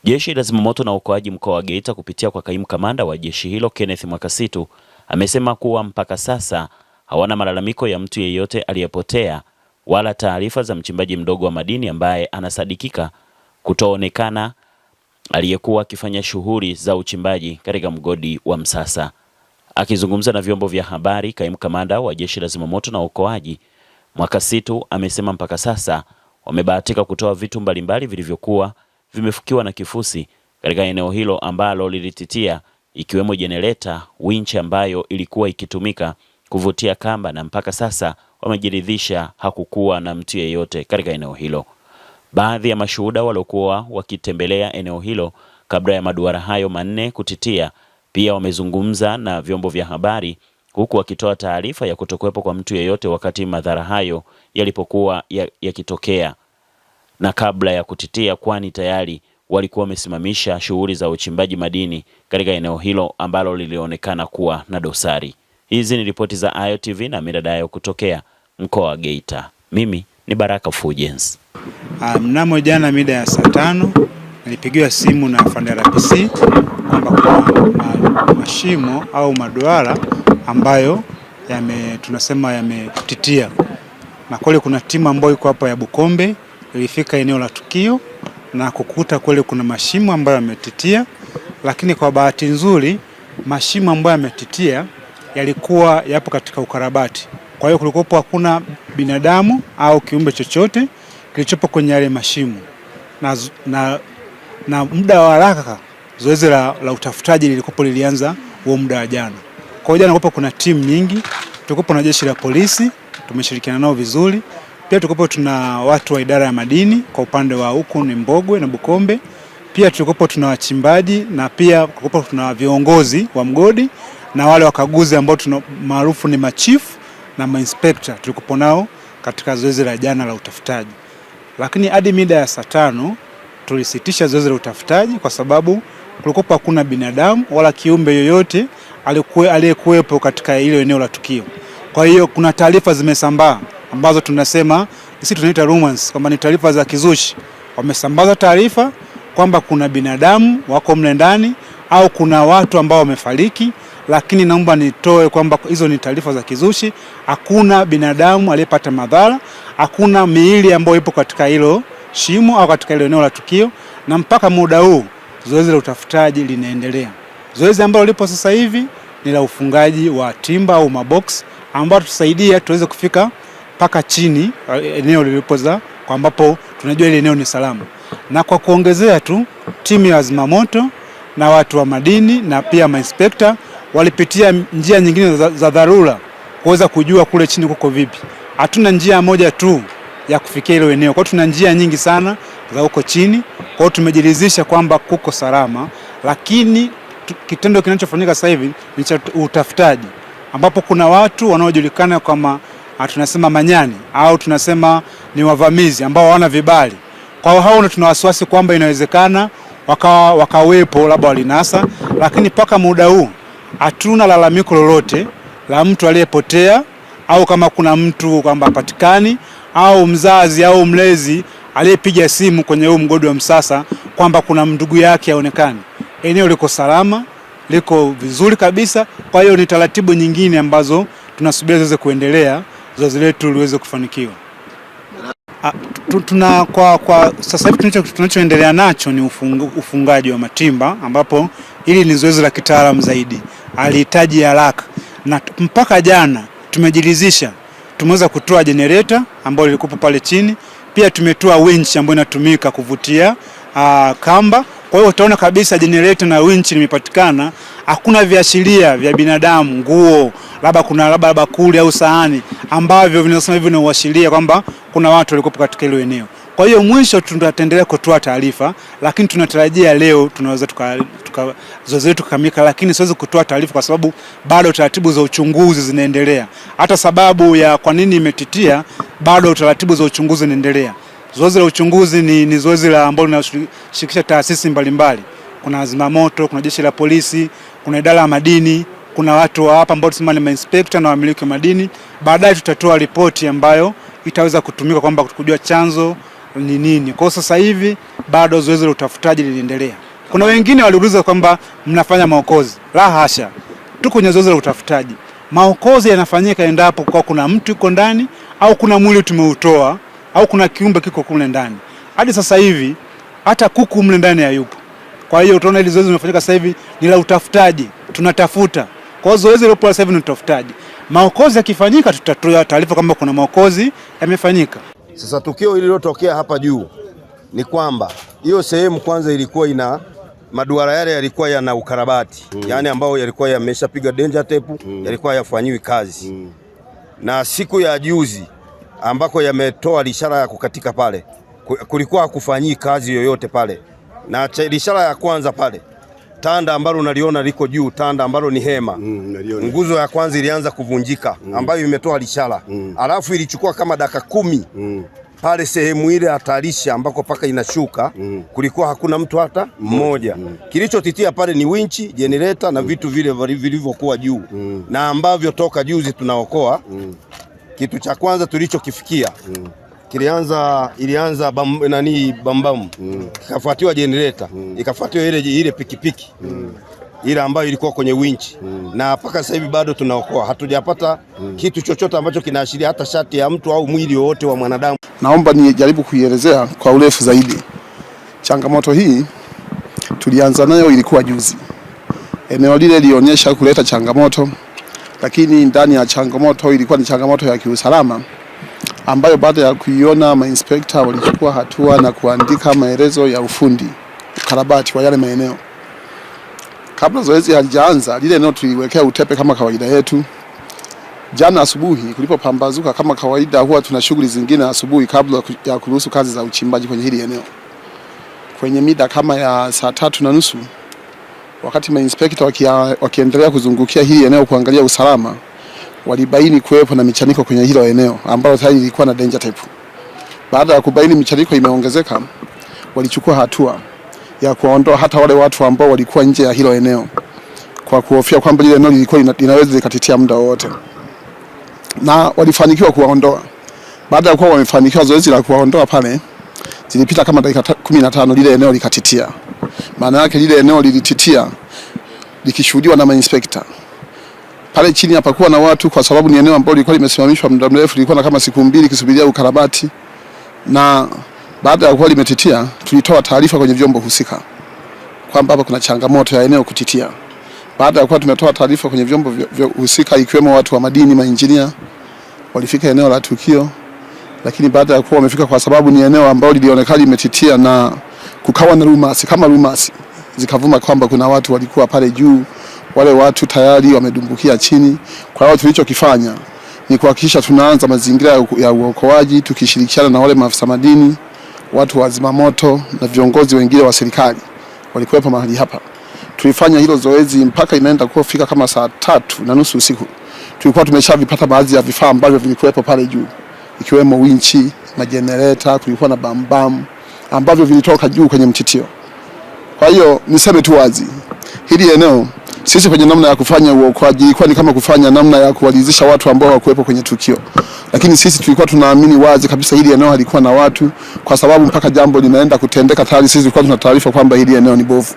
Jeshi la Zimamoto na Uokoaji mkoa wa Geita kupitia kwa kaimu kamanda wa jeshi hilo Kenneth Mwakasitu amesema kuwa mpaka sasa hawana malalamiko ya mtu yeyote aliyepotea wala taarifa za mchimbaji mdogo wa madini ambaye anasadikika kutoonekana aliyekuwa akifanya shughuli za uchimbaji katika mgodi wa Msasa. Akizungumza na vyombo vya habari, kaimu kamanda wa jeshi la Zimamoto na Uokoaji Mwakasitu amesema mpaka sasa wamebahatika kutoa vitu mbalimbali vilivyokuwa vimefukiwa na kifusi katika eneo hilo ambalo lilititia, ikiwemo jenereta, winchi ambayo ilikuwa ikitumika kuvutia kamba, na mpaka sasa wamejiridhisha hakukuwa na mtu yeyote katika eneo hilo. Baadhi ya mashuhuda waliokuwa wakitembelea eneo hilo kabla ya maduara hayo manne kutitia pia wamezungumza na vyombo vya habari, huku wakitoa taarifa ya kutokuwepo kwa mtu yeyote wakati madhara hayo yalipokuwa yakitokea na kabla ya kutitia, kwani tayari walikuwa wamesimamisha shughuli za uchimbaji madini katika eneo hilo ambalo lilionekana kuwa na dosari. Hizi ni ripoti za Ayo TV na Miradayo kutokea mkoa wa Geita. Mimi ni Baraka Fulgence. Mnamo jana mida ya saa 5 nilipigiwa simu na afande RPC kwamba kuna mashimo au maduara ambayo tunasema yametitia, na kweli kuna timu ambayo iko hapa ya Bukombe ilifika eneo la tukio na kukuta kweli kuna mashimo ambayo yametitia, lakini kwa bahati nzuri mashimo ambayo yametitia yalikuwa yapo katika ukarabati. Kwa hiyo kulikuwa hakuna binadamu au kiumbe chochote kilichopo kwenye yale mashimo, na muda wa haraka zoezi la utafutaji lilianza huo muda wa jana. Kwa hiyo jana kulikuwa kuna timu nyingi, tulikuwa na jeshi la polisi, tumeshirikiana nao vizuri. Pia tulikuwa tuna watu wa idara ya madini kwa upande wa huku ni Mbogwe na Bukombe. Pia tulikuwa tuna wachimbaji, na pia tulikuwa tuna viongozi wa mgodi na wale wakaguzi ambao tuna maarufu ni machifu na mainspector, tulikuwa nao katika zoezi la jana la utafutaji. Lakini hadi mida ya saa 5 tulisitisha zoezi la utafutaji kwa sababu kulikuwa hakuna binadamu wala kiumbe yoyote aliyekuwepo katika ile eneo la tukio. Kwa hiyo kuna taarifa zimesambaa ambazo tunasema sisi tunaita rumors, kwamba ni taarifa za kizushi. Wamesambaza taarifa kwamba kuna binadamu wako mle ndani au kuna watu ambao wamefariki, lakini naomba nitoe kwamba hizo ni taarifa za kizushi. Hakuna binadamu aliyepata madhara, hakuna miili ambayo ipo katika hilo shimo au katika ile eneo la tukio, na mpaka muda huu zoezi la utafutaji linaendelea. Zoezi ambalo lipo sasa hivi ni la ufungaji wa timba au mabox ambao tutasaidia tuweze kufika paka chini eneo lilipoza, kwa ambapo tunajua ile eneo ni salama. Na kwa kuongezea tu, timu ya zimamoto na watu wa madini na pia mainspector walipitia njia nyingine za dharura kuweza kujua kule chini kuko vipi. Hatuna njia moja tu ya kufikia ile eneo, kwa tuna njia nyingi sana za huko chini. Kwa hiyo tumejiridhisha kwamba kuko salama, lakini kitendo kinachofanyika sasa hivi ni cha utafutaji, ambapo kuna watu wanaojulikana kama tunasema manyani au tunasema ni wavamizi ambao hawana vibali. Kwa hiyo hao tuna wasiwasi kwamba inawezekana wakawepo labda walinasa, lakini paka muda huu hatuna lalamiko lolote la mtu aliyepotea, au kama kuna mtu kwamba patikani au mzazi au mlezi aliyepiga simu kwenye huu mgodi wa Msasa kwamba kuna ndugu yake aonekane. Eneo liko salama, liko vizuri kabisa. Kwa hiyo ni taratibu nyingine ambazo tunasubiri ziweze kuendelea, zoezi letu liweze kufanikiwa. Kwa sasa hivi tunachoendelea nacho ni ufungaji wa matimba, ambapo hili ni zoezi la kitaalamu zaidi, alihitaji haraka, na mpaka jana tumejiridhisha tumeweza kutoa generator ambayo ilikuwa pale chini. Pia tumetoa winch ambayo inatumika kuvutia kamba. Kwa hiyo utaona kabisa generator na winch limepatikana. Hakuna viashiria vya binadamu, nguo, labda kuna bakuli au sahani ambavyo vinasema hivyo ni uashiria kwamba kuna watu walikuwa katika ile eneo. Kwa hiyo mwisho tutaendelea kutoa taarifa, lakini tunatarajia leo tunaweza zoezi letu kukamilika, lakini siwezi kutoa taarifa kwa sababu bado taratibu za uchunguzi zinaendelea. Hata sababu ya kwa nini imetitia, bado taratibu za uchunguzi zinaendelea. Zoezi la uchunguzi ni zoezi la ambalo linashirikisha taasisi mbalimbali. Kuna zimamoto, kuna jeshi la polisi, kuna idara ya madini, kuna watu wa hapa ambao tunasema ni inspector na wamiliki wa madini. Baadaye tutatoa ripoti ambayo itaweza kutumika kwamba kujua chanzo ni nini. Kwa sasa hivi bado zoezi la utafutaji linaendelea. Kuna wengine waliuliza kwamba mnafanya maokozi. La hasha. Tuko kwenye zoezi la utafutaji. Maokozi yanafanyika endapo kwa kuna mtu yuko ndani au kuna mwili tumeutoa au kuna kiumbe kiko kule ndani. Hadi sasa hivi hata kuku mle ndani hayupo. Kwa hiyo utaona ile zoezi linafanyika sasa hivi ni la utafutaji. Tunatafuta. Kwa hiyo zoezi lipo sasa hivi ni utafutaji. Maokozi yakifanyika tutatoa taarifa kama kuna maokozi yamefanyika. Sasa tukio lililotokea hapa juu ni kwamba hiyo sehemu kwanza ilikuwa ina maduara yale yalikuwa yana ukarabati, yani ambao yalikuwa yameshapiga danger tape, yalikuwa yafanyiwi kazi. Na siku ya juzi ambako yametoa ishara ya kukatika pale, kulikuwa hakufanyii kazi yoyote pale. Na ishara ya kwanza pale, tanda ambalo unaliona liko juu, tanda ambalo ni hema, nguzo ya kwanza ilianza kuvunjika ambayo imetoa ishara. Alafu ilichukua kama dakika 10 pale sehemu ile hatarishi ambako paka inashuka, kulikuwa hakuna mtu hata mmoja. Kilichotitia pale ni winchi, generator na vitu vile vilivyokuwa juu, na ambavyo toka juzi tunaokoa. Kitu cha kwanza tulichokifikia ilianza bambam, ikafuatiwa generator, ikafuatiwa ile pikipiki ile ambayo ilikuwa kwenye winchi, na mpaka sasa hivi bado tunaokoa. Hatujapata kitu chochote ambacho kinaashiria hata shati ya mtu au mwili wowote wa mwanadamu. Naomba nijaribu kuielezea kwa urefu zaidi. Changamoto hii tulianza nayo ilikuwa juzi. Eneo lile lionyesha kuleta changamoto, lakini ndani ya changamoto ilikuwa ni changamoto ya kiusalama ambayo baada ya kuiona mainspekta walichukua hatua na kuandika maelezo ya ufundi ukarabati wa yale maeneo. Kabla zoezi halijaanza, lile eneo tuliwekea utepe kama kawaida yetu. Jana asubuhi kulipopambazuka, kama kawaida huwa tuna shughuli zingine asubuhi kabla ya kuruhusu kazi za uchimbaji kwenye hili eneo. Kwenye mida kama ya saa 3:30, wakati mainspekta wakiendelea kuzungukia hili eneo kuangalia usalama, walibaini kuwepo na michaniko kwenye hilo eneo ambalo tayari lilikuwa na danger tape. Baada ya kubaini michaniko imeongezeka, walichukua hatua ya kuondoa hata wale watu ambao walikuwa nje ya hilo eneo, kwa kuhofia kwamba lile eneo lilikuwa linaweza likatitia muda wote. Na walifanikiwa kuwaondoa. Baada ya kuwa wamefanikiwa zoezi la kuwaondoa pale, zilipita kama dakika 15 lile eneo likatitia. Maana yake lile eneo lilititia likishuhudiwa na mainspekta. Pale chini hapakuwa na watu kwa sababu ni eneo ambalo lilikuwa limesimamishwa muda mrefu, lilikuwa na kama siku 2 kisubiria ukarabati. Na baada ya kuwa limetitia, tulitoa taarifa kwenye vyombo husika kwamba hapa kuna changamoto ya eneo kutitia. Baada ya kuwa tumetoa taarifa kwenye vyombo husika ikiwemo watu wa madini, mainjinia, walifika eneo la tukio. Lakini baada ya kuwa wamefika, kwa sababu ni eneo ambalo lilionekana limetitia na kukawa na rumasi zikavuma kwamba kuna watu walikuwa pale juu, wale watu tayari wamedumbukia chini. Kwa hiyo tulichokifanya ni kuhakikisha tunaanza mazingira ya uokoaji tukishirikiana na wale maafisa madini, watu wa zimamoto na viongozi wengine wa serikali walikuwepo mahali hapa. Tulifanya hilo zoezi mpaka inaenda kufika kama saa 3:30 usiku. Tulikuwa tumeshavipata baadhi ya vifaa ambavyo vilikuwepo pale juu, ikiwemo winchi, majenereta, kulikuwa na bambam ambavyo vilitoka juu kwenye mtitio. Kwa hiyo niseme tu wazi, hili eneo sisi kwenye namna ya kufanya uokoaji ilikuwa ni kama kufanya namna ya kuwalizisha watu ambao hawakuwepo kwenye tukio. Lakini sisi tulikuwa tunaamini wazi kabisa hili eneo halikuwa na watu, kwa sababu mpaka jambo linaenda kutendeka tayari sisi tulikuwa tuna taarifa kwamba hili eneo ni bovu.